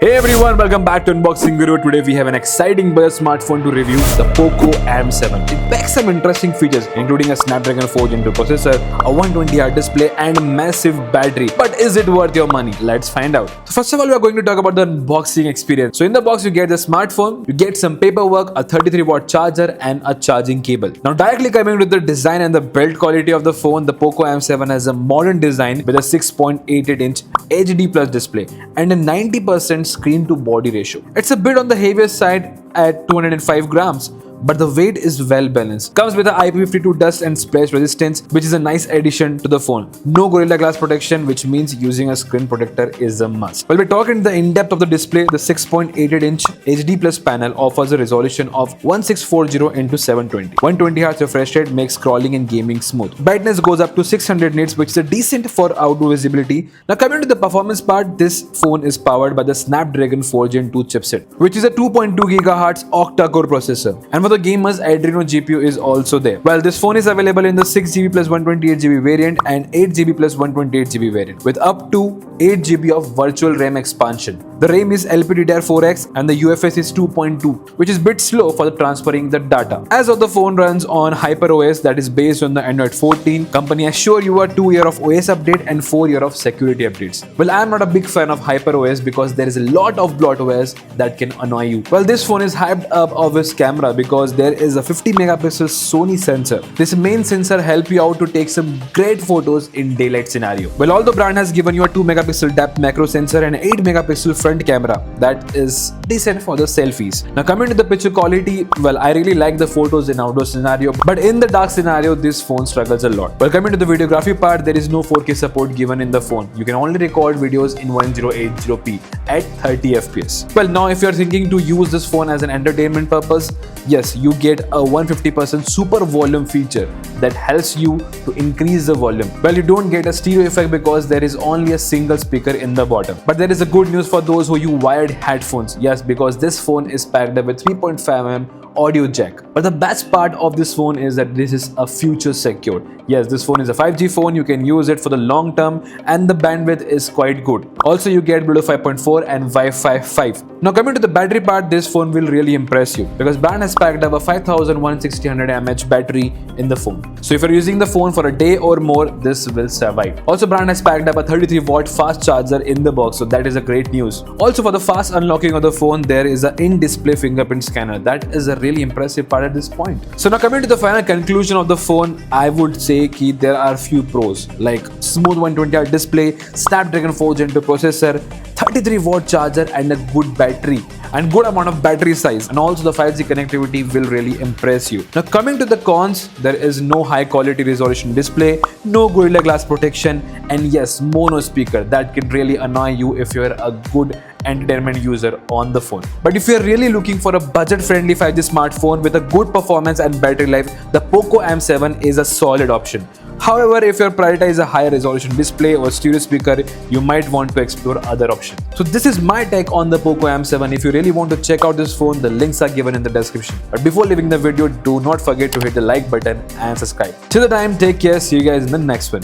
Hey everyone, welcome back to Unboxing Guru. Today we have an exciting budget smartphone to review, the POCO M7. It packs some interesting features including a Snapdragon 4 Gen 2 processor, a 120Hz display and a massive battery. But is it worth your money? Let's find out. So first of all, we are going to talk about the unboxing experience. So in the box you get the smartphone, you get some paperwork, a 33-watt charger and a charging cable. Now directly coming to the design and the build quality of the phone, the POCO M7 has a modern design with a 6.88-inch HD plus display and a 90% screen to body ratio. It's a bit on the heavier side at 205 grams, but the weight is well balanced. Comes with a IP52 dust and splash resistance, which is a nice addition to the phone. No Gorilla Glass protection, which means using a screen protector is a must. While we're talking the in-depth of the display, the 6.88-inch HD plus panel offers a resolution of 1640 into 720. 120Hz refresh rate makes scrolling and gaming smooth. Brightness goes up to 600 nits, which is decent for outdoor visibility. Now coming to the performance part, this phone is powered by the Snapdragon 4 Gen 2 chipset, which is a 2.2 GHz octa-core processor. And for the gamers, Adreno GPU is also there. Well, this phone is available in the 6GB plus 128GB variant and 8GB plus 128GB variant with up to 8GB of virtual RAM expansion. The RAM is LPDDR4X and the UFS is 2.2, which is a bit slow for transferring the data. As of the phone runs on HyperOS that is based on the Android 14. Company assure you a 2 year of OS update and 4 year of security updates. Well, I am not a big fan of HyperOS because there is a lot of bloatware that can annoy you. Well, this phone is hyped up of its camera because there is a 50 megapixel Sony sensor. This main sensor help you out to take some great photos in daylight scenario. Well, although brand has given you a 2 megapixel depth macro sensor and 8 megapixel front camera, that is decent for the selfies. Now coming to the picture quality, well, I really like the photos in outdoor scenario, but in the dark scenario, this phone struggles a lot. Well, coming to the videography part, there is no 4K support given in the phone. You can only record videos in 1080p at 30 FPS. Well, now if you are thinking to use this phone as an entertainment purpose, yes, you get a 150% super volume feature that helps you to increase the volume. Well, you don't get a stereo effect because there is only a single speaker in the bottom. But there is a good news for those who use wired headphones. Yes, because this phone is packed up with 3.5mm audio jack. But the best part of this phone is that this is a future secured. Yes, this phone is a 5G phone. You can use it for the long term and the bandwidth is quite good. Also, you get Bluetooth 5.4 and Wi-Fi 5. Now coming to the battery part, this phone will really impress you because brand has packed up a 5160 mAh battery in the phone. So if you're using the phone for a day or more, this will survive. Also, brand has packed up a 33-watt fast charger in the box, so that is a great news. Also, for the fast unlocking of the phone, there is an in-display fingerprint scanner. That is a really impressive part at this point. So now coming to the final conclusion of the phone, I would say that there are few pros like smooth 120Hz display, Snapdragon 4 Gen 2 processor, 33-watt charger and a good battery and good amount of battery size, and also the 5G connectivity will really impress you. Now coming to the cons, there is no high quality resolution display, no Gorilla Glass protection, and yes, mono speaker that can really annoy you if you're a good entertainment user on the phone. But if you're really looking for a budget friendly 5G smartphone with a good performance and battery life, the POCO M7 is a solid option. However, if you prioritize a higher resolution display or stereo speaker, you might want to explore other options. So this is my take on the POCO M7. If you really want to check out this phone, the links are given in the description. But before leaving the video, do not forget to hit the like button and subscribe. Till the time, take care. See you guys in the next one.